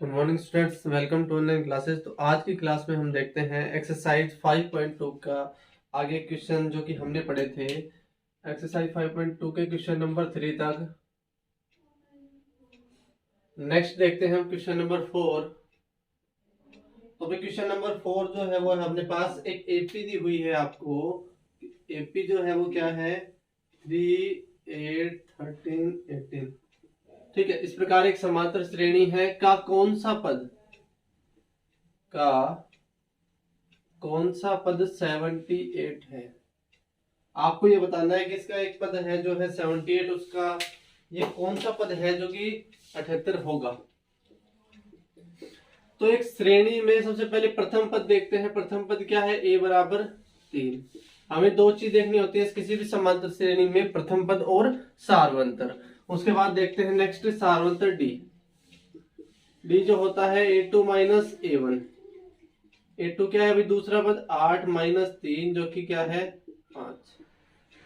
Good morning students, welcome to online classes. तो आज की क्लास में हम देखते हैं एक्सरसाइज 5.2 का आगे क्वेश्चन जो कि हमने पढ़े थे। एक्सरसाइज 5.2 के क्वेश्चन नंबर 3 तक। नेक्स्ट देखते हैं हम क्वेश्चन नंबर 4। तो भाई क्वेश्चन नंबर 4 जो है वो है अपने पास एक एपी दी हुई है आपको। एपी जो है वो क्या है, 3, 8, 13, 18। ठीक है, इस प्रकार एक समांतर श्रेणी है का कौन सा पद 78 है। आपको ये बताना है कि इसका एक पद है जो है 78, उसका ये कौन सा पद है जो कि 78 होगा। तो एक श्रेणी में सबसे पहले प्रथम पद देखते हैं। प्रथम पद क्या है, a बराबर 3। हमें दो चीज देखनी होती है किसी भी समांतर श्रेणी में, प्रथम पद और सार्वंतर। उसके बाद देखते हैं नेक्स्ट सार्वंतर डी जो होता है a2 माइनस a1। a2 क्या है अभी दूसरा पद 8 माइनस 3 जो कि क्या है 5।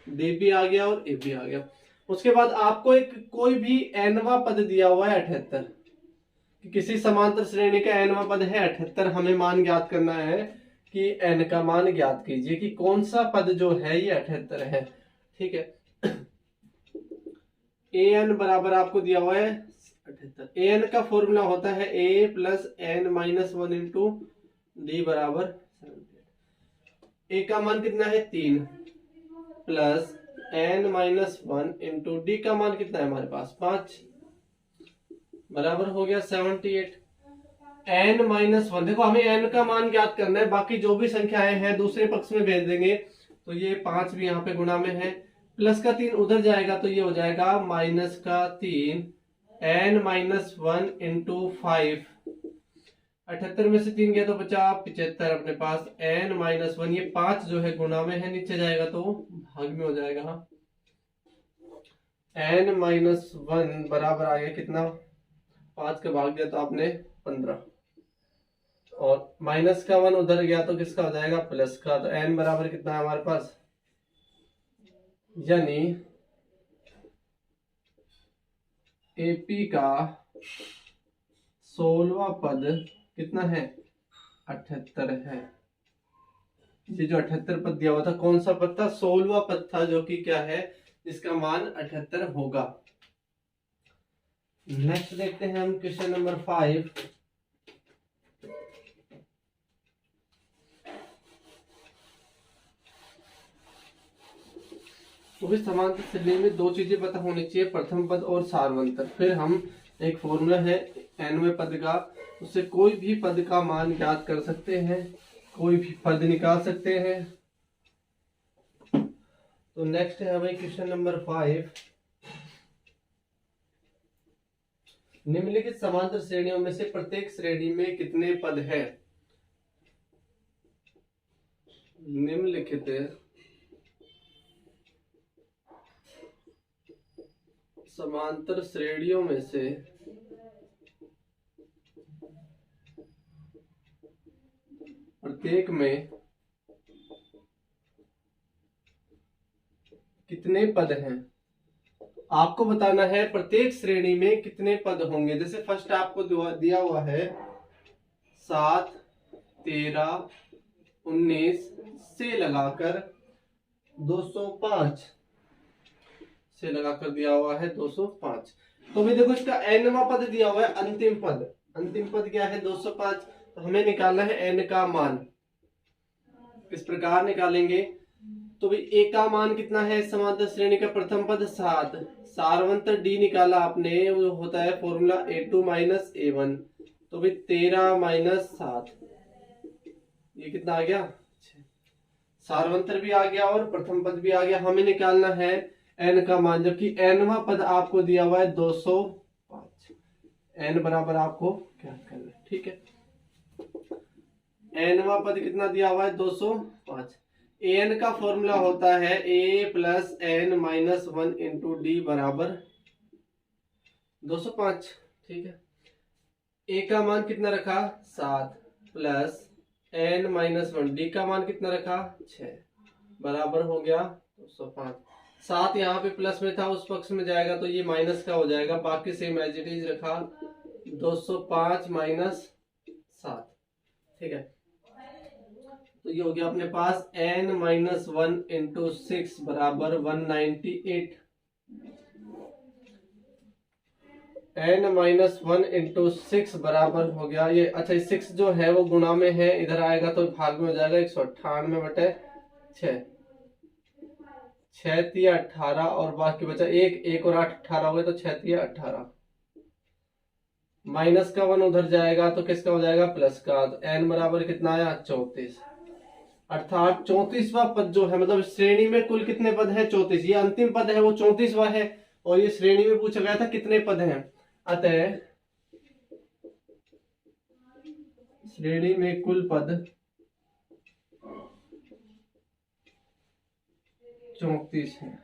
डी भी आ गया और ए भी आ गया। उसके बाद आपको एक कोई भी एनवा पद दिया हुआ है 78, किसी समांतर श्रेणी का एनवा पद है 78। हमें मान ज्ञात करना है कि एन का मान ज्ञात कीजिए कि कौन सा पद जो है ये 78 है। ठीक है, ए एन बराबर आपको दिया हुआ है 78। ए एन का फॉर्मूला होता है a plus n minus 1 into d बराबर 78। ए का मान कितना है 3 plus n minus 1 into d का मान कितना है हमारे पास 5 बराबर हो गया 78। एन माइनस 1, देखो हमें एन का मान ज्ञात करना है, बाकी जो भी संख्याएं हैं दूसरे पक्ष में भेज देंगे। तो ये 5 भी यहाँ पे गुणा में है, प्लस का 3 उधर जाएगा तो ये हो जाएगा माइनस का 3 एन माइनस 1 इंटू 5। 78 में से 3 गया तो बचा 75 अपने पास। एन माइनस 1, ये 5 जो है गुणा में है, नीचे जाएगा तो भाग में हो जाएगा। एन माइनस 1 बराबर आ गया कितना, 5 का भाग दिया तो आपने 15, और माइनस का 1 उधर गया तो किसका हो जाएगा प्लस का। तो एन बराबर कितना है हमारे पास, यानी एपी का 16वां पद कितना है 78 है। ये जो 78 पद दिया हुआ था कौन सा पद था, 16वां पद था जो कि क्या है जिसका मान 78 होगा। नेक्स्ट देखते हैं हम क्वेश्चन नंबर 5। तो भी समांतर श्रेणी में दो चीजें पता होनी चाहिए, प्रथम पद और सार्वंतर। फिर हम एक फॉर्मूला है nवें पद का, उससे कोई भी पद का मान ज्ञात कर सकते हैं, कोई भी पद निकाल सकते हैं। तो नेक्स्ट है हमें क्वेश्चन नंबर 5। निम्नलिखित समांतर श्रेणियों में से प्रत्येक श्रेणी में कितने पद हैं। निम्नलिखित समांतर श्रेणियों में से प्रत्येक में कितने पद हैं। आपको बताना है प्रत्येक श्रेणी में कितने पद होंगे। जैसे फर्स्ट आपको दिया हुआ है 7, 13, 19 से लगाकर 205 से लगाकर दिया हुआ है 205। तो भी देखो इसका एनवा पद दिया हुआ है अंतिम पद। अंतिम पद क्या है 205। तो हमें निकालना है एन का मान। किस प्रकार निकालेंगे, तो भी ए का मान कितना है समांतर श्रेणी का प्रथम पद 7, सार्वंतर डी निकाला आपने, वो होता है फॉर्मूला a2 माइनस a1। तो भी 13 माइनस 7, ये कितना आ गया, सार्वंतर भी आ गया और प्रथम पद भी आ गया। हमें निकालना है एन का मान, जबकि एनवा पद आपको दिया हुआ है 205। एन बराबर आपको क्या करना है, ठीक है। एनवा पद कितना दिया हुआ है 205। एन का फॉर्मूला होता है a plus n minus 1 into d बराबर 205। ठीक है, ए का मान कितना रखा 7 प्लस एन माइनस 1, डी का मान कितना रखा 6 बराबर हो गया 205। 7 यहाँ पे प्लस में था, उस पक्ष में जाएगा तो ये माइनस का हो जाएगा, बाकी सेम एज इट इज रखा 205 माइनस 7, ठीक है। तो ये हो गया अपने पास n माइनस 1 इंटू 6 बराबर 198। n माइनस 1 इंटू 6 बराबर हो गया ये, अच्छा 6 जो है वो गुणा में है, इधर आएगा तो भाग में हो जाएगा 198 बटे 6, 6 तिया 18 और बाकी बचा एक और 8 18 हो गए तो 6 तिया 18। माइनस का 1 उधर जाएगा तो किसका हो जाएगा प्लस का, तो n बराबर कितना आया 34। अर्थात 34वां पद जो है, मतलब श्रेणी में कुल कितने पद हैं 34, ये अंतिम पद है वो 34वां है और ये श्रेणी में पूछा गया था कितने पद हैं। अतः श्रेणी में कुल पद 34 है,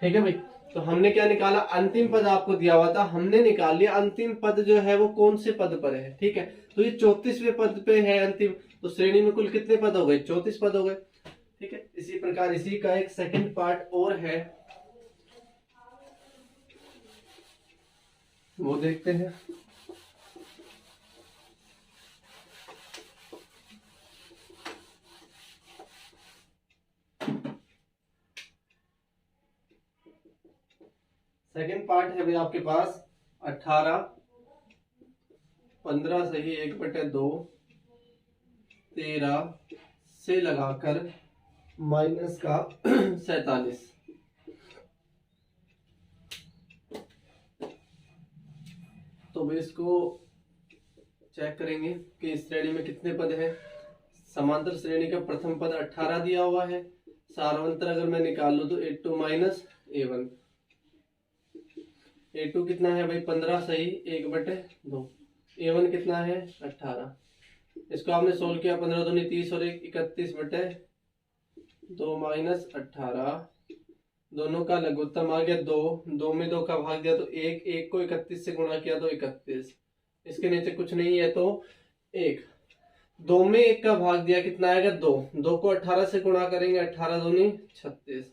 ठीक है भाई। तो हमने क्या निकाला, अंतिम पद आपको दिया हुआ था, हमने निकाल लिया अंतिम पद जो है वो कौन से पद पर है, ठीक है। तो ये 34वें पद पे है अंतिम, तो श्रेणी में कुल कितने पद हो गए 34 पद हो गए, ठीक है। इसी प्रकार इसी का एक सेकंड पार्ट और है, वो देखते हैं। सेकंड पार्ट है भाई आपके पास 18, 15 सही 1/2, 13 से लगाकर माइनस का 47। तो भाई इसको चेक करेंगे कि इस श्रेणी में कितने पद हैं। समांतर श्रेणी का प्रथम पद 18 दिया हुआ है, सारांतर अगर मैं निकाल लूं तो a2 माइनस a1, a2 कितना है भाई 15 सही 1/2, a1 कितना है 18। इसको आपने सोल्व किया 15 दूनी 30 और 1 31/2 माइनस 18, दोनों का लघुत्तम आ गया 2, 2 में 2 का भाग दिया तो 1, 1 को 31 से गुणा किया तो 31, इसके नीचे कुछ नहीं है तो 1, 2 में 1 का भाग दिया कितना आएगा 2, 2 को 18 से गुणा करेंगे 18 दूनी 36,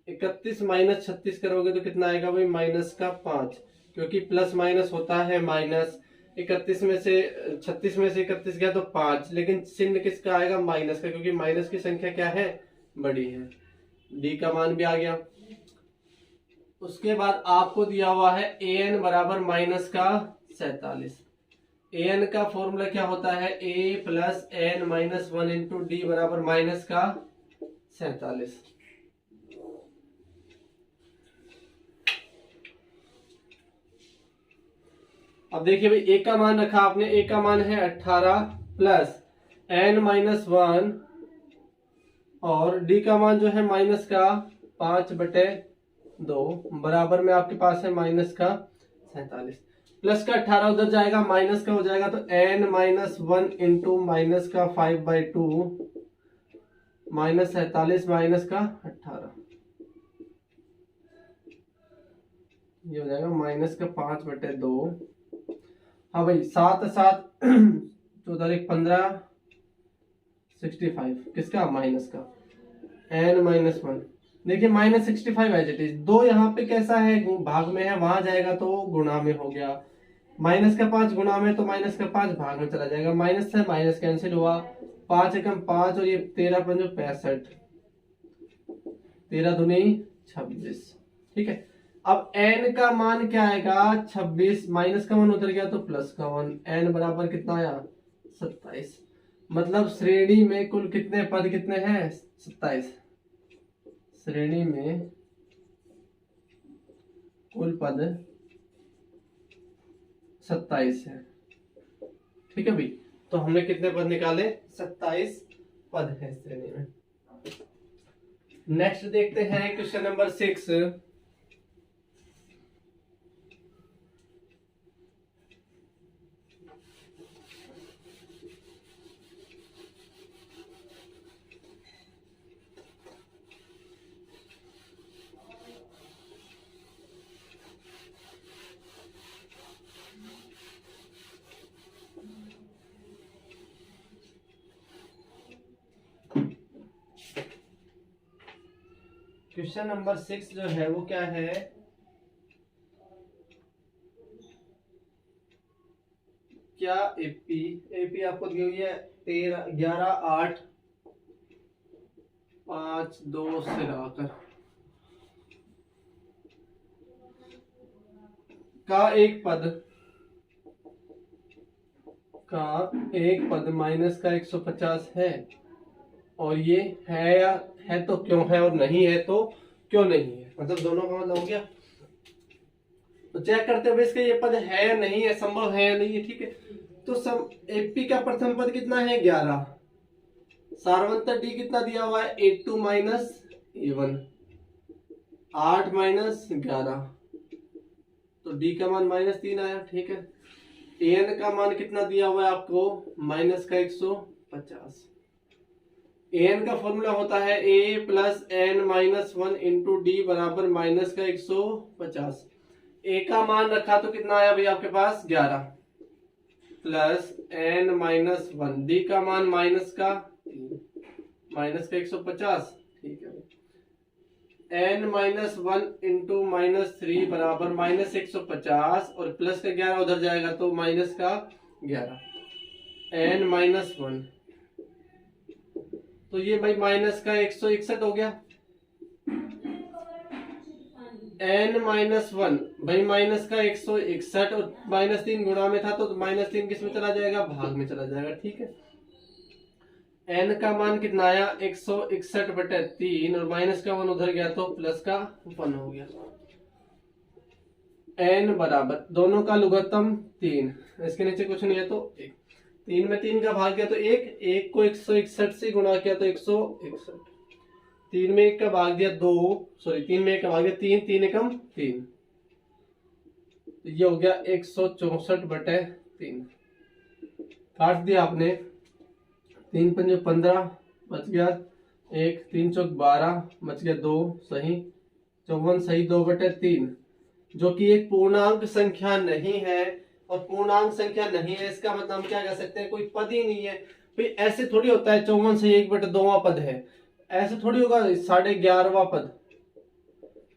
31 माइनस 36 करोगे तो कितना आएगा भाई माइनस का 5, क्योंकि प्लस माइनस होता है माइनस। 31 में से 36 में से 31 गया तो 5, लेकिन चिन्ह किसका आएगा माइनस का, क्योंकि माइनस की संख्या क्या है बड़ी है। डी का मान भी आ गया। उसके बाद आपको दिया हुआ है an बराबर माइनस का 47। an का फॉर्मूला क्या होता है a plus n minus 1 into d बराबर माइनस का 47। अब देखिए भाई a का मान रखा आपने, a का मान है 18 प्लस n माइनस 1 और d का मान जो है माइनस का 5/2 बराबर में आपके पास है माइनस का 47। प्लस का 18 उधर जाएगा माइनस का हो जाएगा तो n माइनस 1 इंटू माइनस का 5/2 माइनस 47 माइनस का 18, ये हो जाएगा माइनस का 5/2। हाँ भाई 7 7 14 15 65 किसका माइनस का n माइनस 1। देखिए माइनस 65 एज इट इज, 2 यहाँ पे कैसा है भाग में है, वहां जाएगा तो गुणा में हो गया, माइनस का 5 गुणा में तो माइनस का 5 भाग में चला जाएगा, माइनस से माइनस कैंसिल हुआ, 5 एकम 5 और ये 13 पंजो 65, 13 दूनी 26, ठीक है। अब n का मान क्या आएगा 26, माइनस का 1 उतर गया तो प्लस का 1, n बराबर कितना आया 27। मतलब श्रेणी में कुल कितने पद कितने हैं 27, श्रेणी में कुल पद 27 है, ठीक है भाई। तो हमने कितने पद निकाले 27 पद है श्रेणी में। नेक्स्ट देखते हैं क्वेश्चन नंबर 6। क्वेश्चन नंबर 6 जो है वो क्या है, क्या एपी एपी आपको दी हुई है 13 11 8 5 2 से लगाकर का एक पद माइनस का 150 है, और ये है या है तो क्यों है, और नहीं है तो क्यों नहीं है, मतलब दोनों का मतलब हो गया। तो चेक करते हुए इसका ये पद है या नहीं है, संभव है या नहीं है, ठीक है। तो एपी का प्रथम पद कितना है 11, सारवंतर डी कितना दिया हुआ है 82 माइनस A1 8 माइनस 11, तो डी का मान -3 आया, ठीक है। एन का मान कितना दिया हुआ है आपको माइनस का 150। एन का फॉर्मूला होता है a plus n minus 1 into d बराबर माइनस का 150। ए का मान रखा तो कितना आया भाई आपके पास 11 प्लस एन माइनस 1, डी का मान माइनस का 150, ठीक है। एन माइनस 1 इंटू -3 बराबर -150 और प्लस का 11 उधर जाएगा तो माइनस का 11 एन माइनस 1, तो ये भाई माइनस का 161 हो गया। एन माइनस 1 भाई माइनस का 161 और -3 गुणा में था तो -3 किस में चला जाएगा, भाग में चला जाएगा, ठीक है। एन का मान कितना आया 161/3 और माइनस का 1 उधर गया तो प्लस का 1 हो गया। एन बराबर दोनों का लघुत्तम 3, इसके नीचे कुछ नहीं है तो 1, 3 में 3 का भाग गया तो 1 को 161 से गुणा किया तो 161, 3 में 1 का भाग दिया 2, सॉरी 3 में 1 का भाग दिया 3, 3 एकम 3, तो ये हो गया 164/3। काट दिया आपने, 3 पंजे 15 बच गया 1, 3 चौक 12 बच गया 2 सही, 54 सही 2/3, जो कि एक पूर्णांक संख्या नहीं है। और पूर्णांक संख्या नहीं है इसका मतलब हम क्या कह सकते हैं, कोई पद ही नहीं है भाई। ऐसे थोड़ी होता है 54 से 1/2वां पद है, ऐसे थोड़ी होगा 11.5वां पद,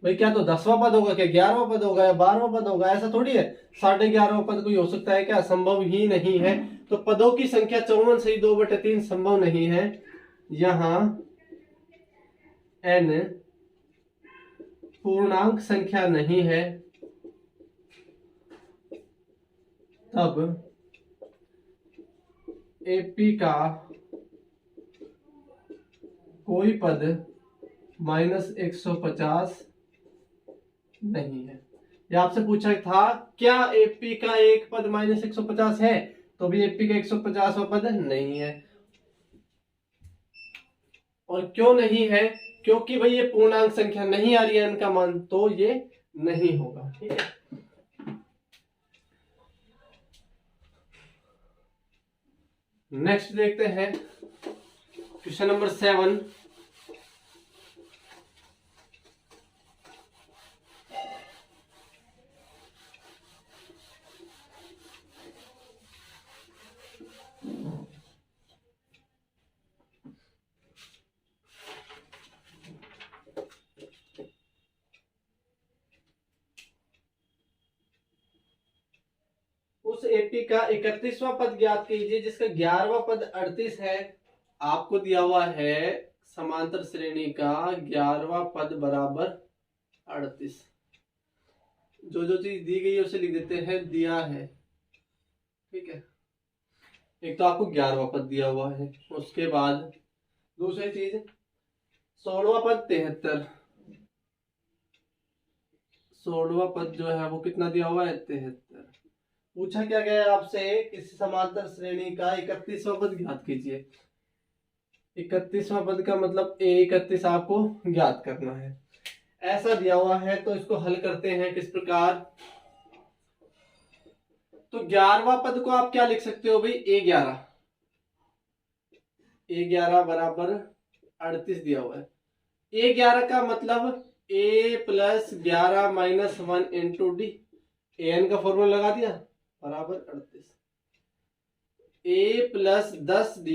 भाई क्या तो 10वां पद होगा, क्या 11वां पद होगा या 12वां पद होगा, ऐसा थोड़ी है। 11.5वां पद कोई हो सकता है क्या, संभव ही नहीं है। तो पदों की संख्या 54 से 2/3 संभव नहीं है। यहां n पूर्णांक संख्या नहीं है, तब एपी का कोई पद -150 नहीं है। ये आपसे पूछा था क्या एपी का एक पद -150 है, तो भी एपी का 150वां पद नहीं है। और क्यों नहीं है, क्योंकि भाई ये पूर्णांक संख्या नहीं आ रही है इनका मान, तो ये नहीं होगा, ठीक है। नेक्स्ट देखते हैं क्वेश्चन नंबर 7। उस एपी का 31वां पद ज्ञात कीजिए जिसका 11वां पद 38 है। आपको दिया हुआ है समांतर श्रेणी का 11वां पद बराबर 38। जो जो चीज दी गई है उसे लिख देते हैं दिया है, ठीक है। एक तो आपको 11वां पद दिया हुआ है, उसके बाद दूसरी चीज 16वां पद 73, 16वां पद जो है वो कितना दिया हुआ है 73। पूछा क्या गया है आपसे, किसी समांतर श्रेणी का 31वां पद ज्ञात कीजिए। 31वां पद का मतलब A31 आपको ज्ञात करना है, ऐसा दिया हुआ है। तो इसको हल करते हैं किस प्रकार। तो 11वां पद को आप क्या लिख सकते हो भाई A11 बराबर 38 दिया हुआ है। A11 का मतलब A plus 11 minus 1 into D, n का फॉर्मूला लगा दिया बराबर 38, A प्लस 10D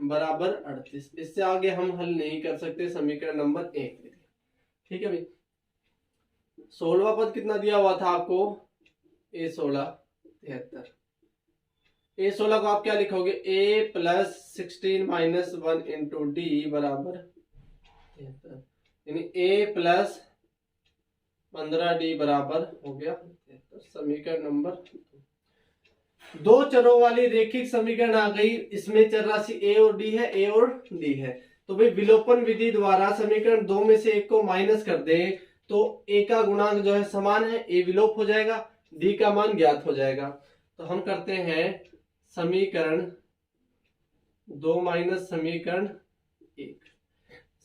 बराबर 38। इससे आगे हम हल नहीं कर सकते, समीकरण नंबर 1, ठीक है भाई। 16वां पद कितना दिया हुआ था आपको A16 73, A16 को आप क्या लिखोगे, A plus 16 minus 1 into d बराबर, यानी A प्लस 15D बराबर हो गया। समीकरण नंबर 2 चरों वाली रेखिक समीकरण आ गई। इसमें चर राशि A और D है, A और D है। तो भाई विलोपन विधि द्वारा समीकरण 2 में से एक को माइनस कर दें तो A का गुणांक जो है समान है, A विलोप हो जाएगा, D का मान ज्ञात हो जाएगा। तो हम करते हैं समीकरण 2 माइनस समीकरण 1।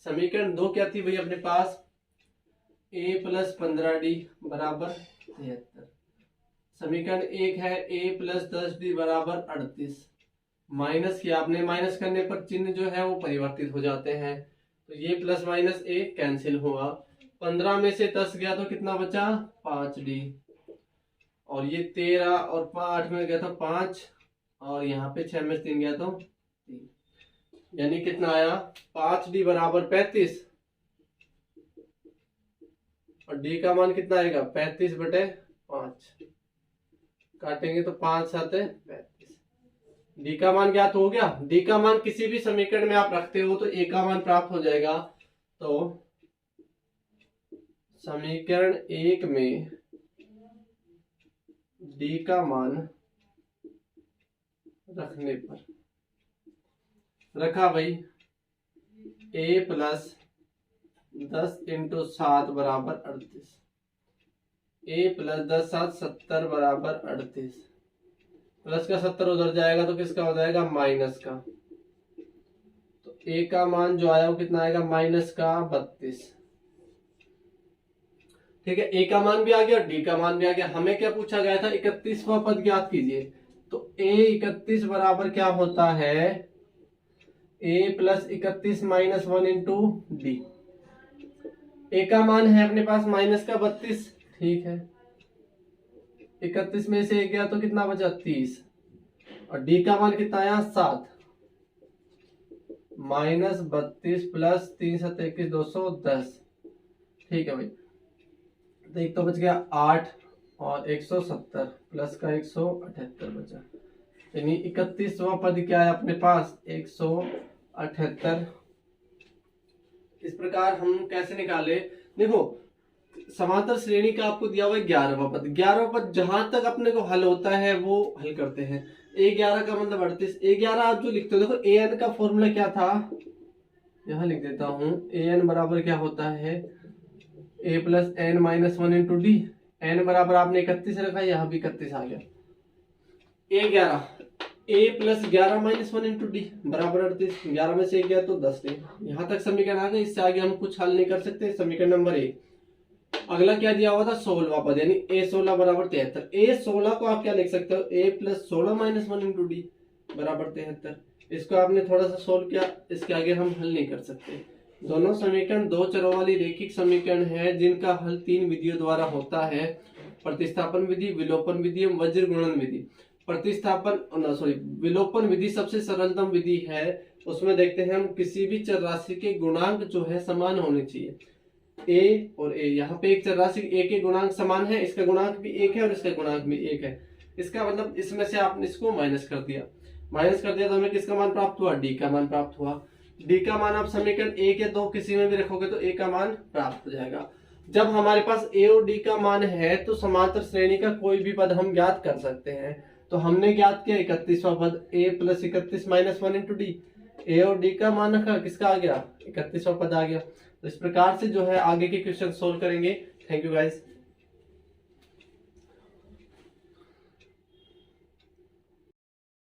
समीकरण 2 क्या थी भाई अपने पास, A प्लस 15D बराबर 73। समीकरण 1 है A प्लस 10D बराबर 38। माइनस किया आपने, माइनस करने पर चिन्ह जो है वो परिवर्तित हो जाते हैं, तो ये प्लस माइनस A कैंसिल हुआ। 15 में से 10 गया तो कितना बचा, 5D, और ये 13 और 8 में गया था 5, और यहाँ पे 6 में 3 गया तो 3, यानी कितना आया 5D बराबर 35, और D का मान कितना आएगा 35/5, काटेंगे तो 5 7 35। D का मान ज्ञात हो गया। D का मान किसी भी समीकरण में आप रखते हो तो A का मान प्राप्त हो जाएगा। तो समीकरण 1 में D का मान रखने पर रखा भाई A प्लस 10 इंटू 7 बराबर 38, A प्लस 10 7 70 बराबर 38, प्लस का 70 उधर जाएगा तो किसका हो जाएगा, माइनस का। तो A का मान जो आया वो कितना आएगा, माइनस का 32। ठीक है, A का मान भी आ गया और D का मान भी आ गया। हमें क्या पूछा गया था, 31वां पद ज्ञात कीजिए। तो A 31 बराबर क्या होता है, A plus 31 minus 1 into D. A का मान है अपने पास माइनस का 32, ठीक है, 31 में से 1 गया तो कितना बचा 30, और D का मान कितना आया 7, माइनस 32 प्लस 3 7 21 210। ठीक है भाई, तो एक तो बच गया 8 और 170 प्लस का 178 बचा, यानी 31वां पद क्या है अपने पास 178। इस प्रकार हम कैसे निकाले, देखो समांतर श्रेणी का आपको दिया हुआ है 11वां पद। 11वां पद जहां तक अपने को हल होता है वो हल करते हैं। A11 का मतलब 38। A11 आप जो लिखते हो, देखो an का फॉर्मूला क्या था, यहां लिख देता हूं। an बराबर क्या होता है, A plus n minus 1 into D. n बराबर आपने 31 रखा, यहाँ भी 31 आ गया। A11 A plus 11 minus 1 into d बराबर 38। 11 में से 1 गया तो 10 नहीं। यहाँ तक समीकरण आ गए, इससे आगे हम कुछ हल नहीं कर सकते। समीकरण नंबर 1। अगला क्या दिया हुआ था, 16वां पद, यानी A16 बराबर 73। A16 को आप क्या लिख सकते हो, A plus 16 minus 1 into d बराबर 73। इसको आपने थोड़ा सा सोल्व किया, इसके आगे हम हल नहीं कर सकते। दोनों समीकरण 2 चरों वाली रेखिक समीकरण है जिनका हल 3 विधियों द्वारा होता है, प्रतिस्थापन विधि, विलोपन विधि एवं वज्र गुणन विधि। विलोपन विधि सबसे सरलतम विधि है। उसमें देखते हैं हम, किसी भी चर राशि के गुणांक जो है समान होने चाहिए। A और A, यहाँ पे एक चर राशि A के गुणांक समान है, इसका गुणांक भी 1 है और इसका गुणांक भी 1 है। इसका मतलब इसमें से आपने इसको माइनस कर दिया तो हमें किसका मान प्राप्त हुआ, D का मान प्राप्त हुआ। D का मान आप समीकरण 1 या 2 किसी में भी रखोगे तो A का मान प्राप्त हो जाएगा। जब हमारे पास A और D का मान है तो समांतर श्रेणी का कोई भी पद हम ज्ञात कर सकते हैं। तो हमने ज्ञात किया 31वां पद, A plus 31 minus 1 into D. A और D का मान रखा, किसका आ गया, 31वां पद आ गया। तो इस प्रकार से जो है आगे के क्वेश्चन सोल्व करेंगे। Thank you guys.